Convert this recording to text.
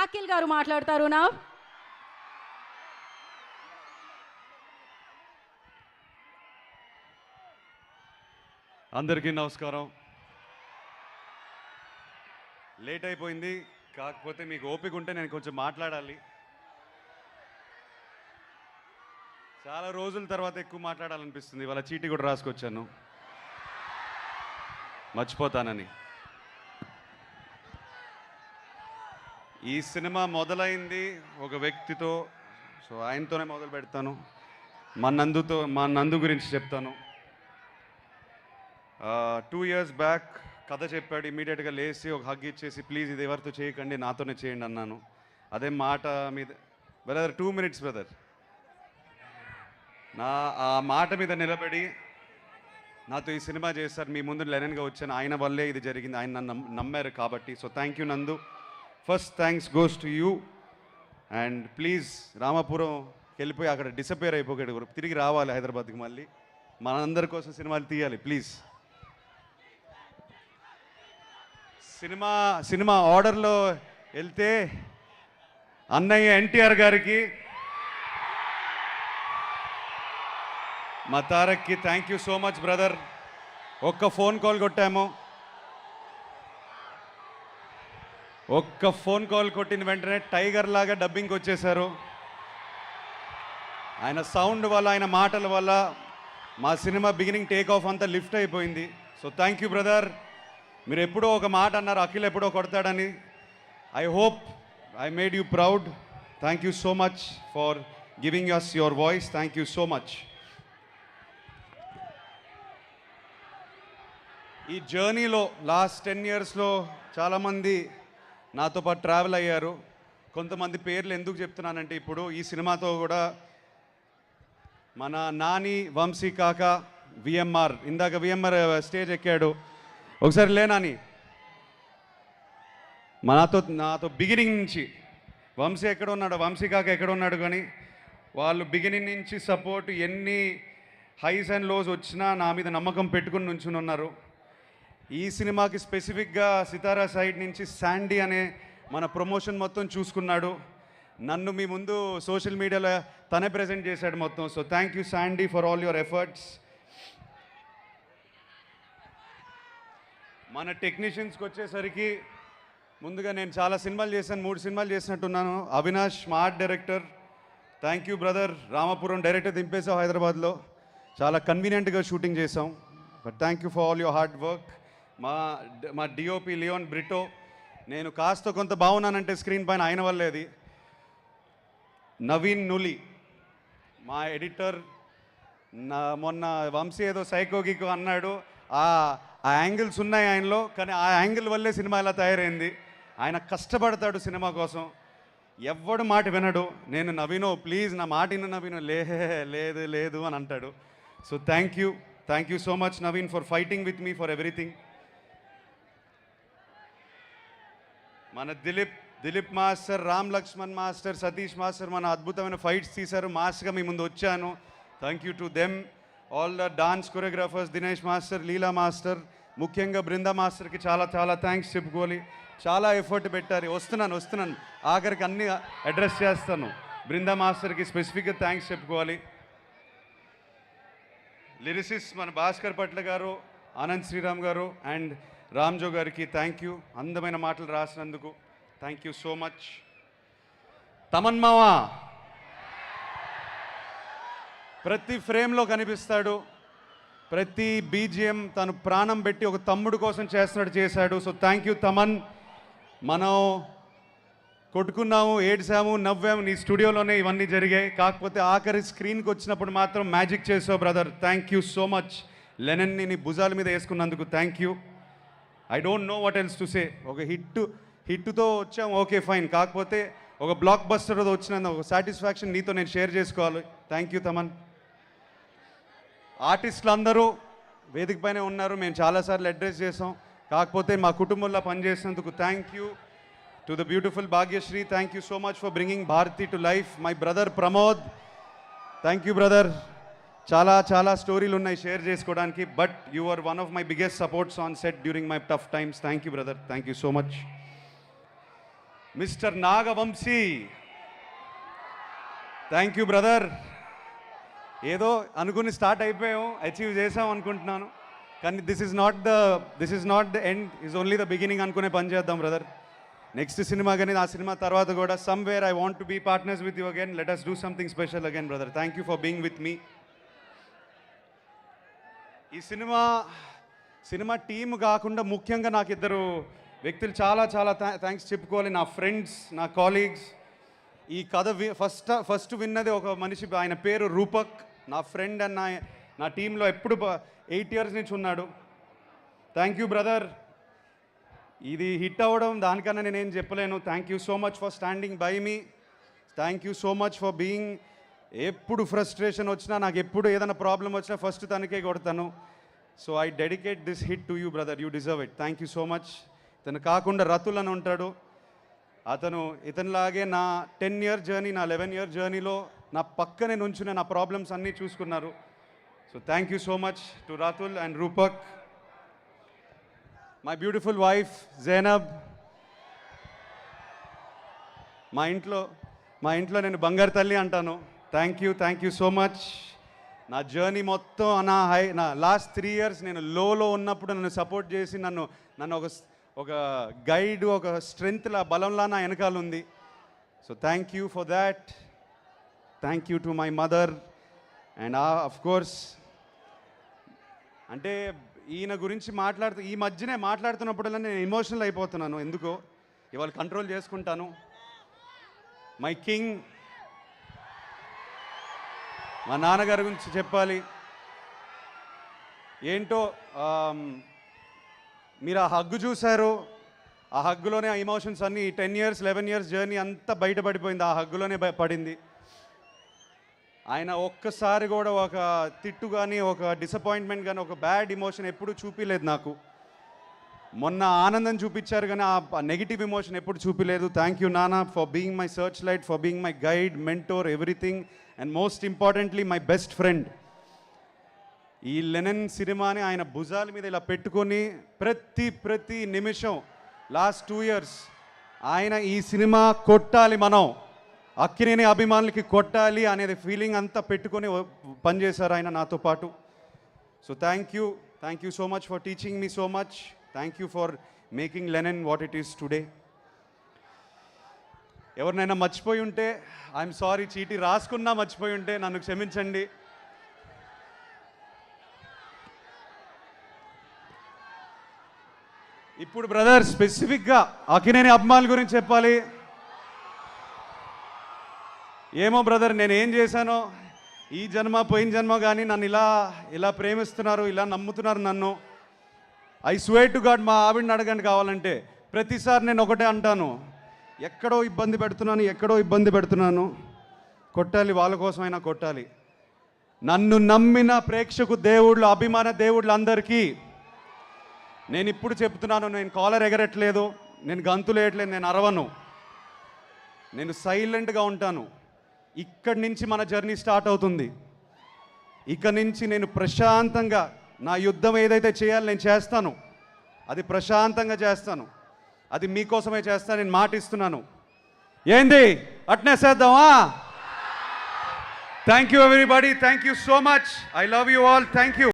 అఖిల్ గారు మాట్లాడతారు నా. అందరికీ నమస్కారం. లేట్ అయిపోయింది, కాకపోతే మీకు ఓపిక ఉంటే నేను కొంచెం మాట్లాడాలి. చాలా రోజుల తర్వాత ఎక్కువ మాట్లాడాలనిపిస్తుంది. ఇవాళ చీటీ కూడా రాసుకొచ్చాను, మర్చిపోతానని. ఈ సినిమా మొదలైంది ఒక వ్యక్తితో, సో ఆయనతోనే మొదలు పెడతాను. మా నందు గురించి చెప్తాను. 2 years బ్యాక్ కథ చెప్పాడు. ఇమీడియట్గా లేచి ఒక హగ్ ఇచ్చేసి, ప్లీజ్ ఇది ఎవరితో చేయకండి, నాతోనే చేయండి అన్నాను. అదే మాట మీద బ్రదర్ 2 minutes బ్రదర్, ఆ మాట మీద నిలబడి నాతో ఈ సినిమా చేస్తారు. మీ ముందు లెనన్గా వచ్చాను, ఆయన వల్లే ఇది జరిగింది. ఆయన నన్ను నమ్మారు కాబట్టి. సో థ్యాంక్ యూ నందు. First thanks goes to you. And please Ramapuram వెళ్ళిపోయి అక్కడ డిసపేర్ అయిపోయాడు, తిరిగి రావాలి హైదరాబాద్కి. మళ్ళీ మనందరి కోసం సినిమాలు తీయాలి ప్లీజ్. సినిమా ఆర్డర్లో వెళ్తే అన్నయ్య ఎన్టీఆర్ గారికి, మా తారక్కి thank you so much brother. ఒక్క ఫోన్ కాల్ కొట్టాము, ఒక్క ఫోన్ కాల్ కొట్టిన వెంటనే టైగర్ లాగా డబ్బింగ్కి వచ్చేసారు. ఆయన సౌండ్ వల్ల, ఆయన మాటల వల్ల మా సినిమా బిగినింగ్ టేక్ ఆఫ్ అంతా లిఫ్ట్ అయిపోయింది. So thank you brother. మీరు ఎప్పుడో ఒక మాట అన్నారు, అఖిల్ ఎప్పుడో కొడతాడని. I hope I made you proud. Thank you so much for giving us your voice. Thank you so much. ఈ జర్నీలో లాస్ట్ 10 yearsలో చాలామంది నాతో పాటు ట్రావెల్ అయ్యారు. కొంతమంది పేర్లు ఎందుకు చెప్తున్నానంటే, ఇప్పుడు ఈ సినిమాతో కూడా మన నాని, వంశీ కాక, విఎంఆర్, ఇందాక విఎంఆర్ స్టేజ్ ఎక్కాడు. ఒకసారి లే నాని. నాతో బిగినింగ్ నుంచి వంశీ ఎక్కడ ఉన్నాడు, వంశీ కాక ఎక్కడ ఉన్నాడు, కానీ వాళ్ళు బిగినింగ్ నుంచి సపోర్ట్, ఎన్ని హైస్ అండ్ లోస్ వచ్చినా నా మీద నమ్మకం పెట్టుకుని నుంచుని ఉన్నారు. ఈ సినిమాకి స్పెసిఫిక్గా సితారా సైడ్ నుంచి శాండీ అనే మన ప్రమోషన్ మొత్తం చూసుకున్నాడు. నన్ను మీ ముందు సోషల్ మీడియాలో తనే ప్రజెంట్ చేశాడు మొత్తం. So thank you Sandy for all your efforts. మన టెక్నీషియన్స్కి వచ్చేసరికి, ముందుగా నేను చాలా సినిమాలు చేశాను, 3 సినిమాలు చేసినట్టున్నాను. Avinash smart director, thank you brother. Ramapuram director దింపేసాం హైదరాబాద్లో, చాలా కన్వీనియంట్గా షూటింగ్ చేసాం. But thank you for all your hard work. మా డిఓపి లియోన్ బ్రిటో, నేను కాస్త కొంత బాగున్నానంటే స్క్రీన్ పైన ఆయన వల్లేది. నవీన్ నులి మా ఎడిటర్. మొన్న వంశీ ఏదో సైకోగికో అన్నాడు, ఆ యాంగిల్స్ ఉన్నాయి ఆయనలో, కానీ ఆ యాంగిల్ వల్లే సినిమా ఇలా తయారైంది. ఆయన కష్టపడతాడు సినిమా కోసం, ఎవ్వడు మాట వినడు. నేను నవీనో ప్లీజ్ నా మాట విను నవీనో, లేదు లేదు అని అంటాడు. So thank you so much Naveen for fighting with me for everything. మన Dileep master, Ram Laxman master, Satish master మన అద్భుతమైన ఫైట్స్ తీశారు. మాస్గా మీ ముందు వచ్చాను. Thank you to them. All the dance choreographers, Dinesh master, Leela master, ముఖ్యంగా బృందా మాస్టర్కి చాలా చాలా థ్యాంక్స్ చెప్పుకోవాలి. చాలా ఎఫర్ట్ పెట్టారు. వస్తున్నాను ఆఖరికి అన్ని అడ్రస్ చేస్తాను. బృందా మాస్టర్కి స్పెసిఫిక్గా థ్యాంక్స్ చెప్పుకోవాలి. లిరిసిస్ మన భాస్కర్ పట్ల గారు, ఆనంద్ శ్రీరామ్ గారు అండ్ రామ్జో గారికి థ్యాంక్ యూ. అందమైన మాటలు రాసినందుకు thank you so much. Thaman మావా ప్రతి ఫ్రేమ్లో కనిపిస్తాడు, ప్రతి బీజిఎం తను ప్రాణం పెట్టి ఒక తమ్ముడు కోసం చేశాడు. So thank you Thaman. మనం కొట్టుకున్నాము, ఏడ్చాము, నవ్వాము, నీ స్టూడియోలోనే ఇవన్నీ జరిగాయి. కాకపోతే ఆఖరి స్క్రీన్కి వచ్చినప్పుడు మాత్రం మ్యాజిక్ చేసావు brother. Thank you so much. లెనన్ని నీ భుజాల మీద వేసుకున్నందుకు thank you. I don't know what else to say. ఒక హిట్తో వచ్చాం, ఓకే ఫైన్. కాకపోతే ఒక బ్లాక్ బస్టర్తో వచ్చిన ఒక సాటిస్ఫాక్షన్ నీతో నేను షేర్ చేసుకోవాలి. Thank you Thaman. ఆర్టిస్టులు అందరూ వేదిక పైనే ఉన్నారు, మేము చాలాసార్లు అడ్రస్ చేసాం. కాకపోతే మా కుటుంబంలో పనిచేసినందుకు thank you. To the beautiful Bhagyashree, thank you so much for bringing Bharathi to life. My brother Pramod, thank you brother. చాలా చాలా స్టోరీలు ఉన్నాయి షేర్ చేసుకోవడానికి, but you are one of my biggest supports on set during my tough times. Thank you brother, thank you so much. Mister Nagavamsi. Thank you brother. ఏదో అనుకుని start అయిపోయాం, achieve చేసాం అనుకుంటున్నాను, కానీ this is not the end, is only the beginning అనుకునే పని చేద్దాం brother. Next cinema కానీ ఆ సినిమా తర్వాత కూడా somewhere I want to be partners with you again. Let us do something special again brother. Thank you for being with me. ఈ cinema team కాకుండా ముఖ్యంగా నాకు ఇద్దరు వ్యక్తులు చాలా చాలా థ్యాంక్స్ చెప్పుకోవాలి. నా ఫ్రెండ్స్, నా కాలీగ్స్. ఈ కథ ఫస్ట్ విన్నది ఒక మనిషి, ఆయన పేరు రూపక్. నా ఫ్రెండ్ అండ్ నా టీంలో ఎప్పుడు 8 years నుంచి ఉన్నాడు. Thank you brother. ఇది హిట్ అవ్వడం దానికన్నా నేనేం చెప్పలేను. Thank you so much for standing by me. Thank you so much for being. ఎప్పుడు ఫ్రస్ట్రేషన్ వచ్చినా, నాకు ఎప్పుడు ఏదైనా ప్రాబ్లం వచ్చినా ఫస్ట్ తనకే కొడతాను. So I dedicate this hit to you brother. You deserve it. Thank you so much. ఇతను కాకుండా రతుల్ అని ఉంటాడు. ఇతనిలాగే నా 10 year జర్నీ, నా 11 year జర్నీలో నా పక్కనే నుంచునే నా ప్రాబ్లమ్స్ అన్నీ చూసుకున్నారు. So thank you so much to Ratul and Rupak. My beautiful wife Zainab. మా ఇంట్లో నేను బంగారు తల్లి అంటాను. Thank you so much. నా జర్నీ మొత్తం నా లాస్ట్ 3 years నేను లోలో ఉన్నప్పుడు నన్ను సపోర్ట్ చేసి నన్ను ఒక గైడ్, ఒక స్ట్రెంగ్త్లా, బలంలా నా వెనకాల ఉంది. So thank you for that. Thank you to my mother. And of course, అంటే ఈయన గురించి ఈ మధ్యనే మాట్లాడుతున్నప్పుడల్లా నేను ఎమోషనల్ అయిపోతున్నాను. ఎందుకో ఇవాళ కంట్రోల్ చేసుకుంటాను. మై కింగ్, మా నాన్నగారి గురించి చెప్పాలి. ఏంటో మీరు ఆ హగ్గు చూశారు. ఆ హగ్గులోనే ఆ ఎమోషన్స్ అన్నీ 10 years 11 years జర్నీ అంతా బయటపడిపోయింది. ఆ హగ్గులోనే పడింది. ఆయన ఒక్కసారి కూడా ఒక తిట్టు కానీ, ఒక డిసప్పాయింట్మెంట్ కానీ, ఒక బ్యాడ్ ఎమోషన్ ఎప్పుడూ చూపించలేదు నాకు. మొన్న ఆనందం చూపించారు కానీ ఆ నెగిటివ్ ఎమోషన్ ఎప్పుడు చూపించలేదు. థ్యాంక్ యూ నాన్న for being my search light, for being my guide, mentor, everything. And most importantly my best friend. ఈ లెనన్ సినిమాని ఆయన భుజాల మీద ఇలా పెట్టుకొని ప్రతి నిమిషం లాస్ట్ 2 years ఆయన ఈ సినిమా కొట్టాలి, మనం అక్కినేని అభిమానులకి కొట్టాలి అనేది ఫీలింగ్ అంతా పెట్టుకొని పనిచేశారు ఆయన నాతో పాటు. So thank you so much for teaching me so much. Thank you for making Lennon what it is today. ఎవరినైనా మర్చిపోయి ఉంటే ఐఎమ్ సారీ. చీటీ రాసుకున్నా మర్చిపోయి ఉంటే నన్ను క్షమించండి. ఇప్పుడు బ్రదర్ స్పెసిఫిక్గా అక్కినేని అభిమానుల గురించి చెప్పాలి. ఏమో బ్రదర్, నేను ఏం చేశానో ఈ జన్మ పోయిన జన్మ కానీ నన్ను ఇలా ప్రేమిస్తున్నారు, ఇలా నమ్ముతున్నారు నన్ను. ఐ స్వేర్ టు గాడ్, మా ఆవిడని అడగండి కావాలంటే. ప్రతిసారి నేను ఒకటే అంటాను, ఎక్కడో ఇబ్బంది పెడుతున్నాను, కొట్టాలి, వాళ్ళ కోసమైనా కొట్టాలి. నన్ను నమ్మిన ప్రేక్షకు దేవుళ్ళు, అభిమాన దేవుళ్ళు అందరికీ నేను ఇప్పుడు చెప్తున్నాను, నేను కాలర్ ఎగరట్లేదు, నేను గంతులు వేయట్లేదు, నేను అరవను, నేను సైలెంట్గా ఉంటాను. ఇక్కడి నుంచి మన జర్నీ స్టార్ట్ అవుతుంది. ఇక నుంచి నేను ప్రశాంతంగా నా యుద్ధం ఏదైతే చేయాలో నేను చేస్తాను. అది ప్రశాంతంగా చేస్తాను. అది మీకోసమే చేస్తాను, నేను మాటిస్తున్నాను. ఏంది అట్నే చేద్దామా? Thank you everybody. Thank you so much. I love you all. Thank you.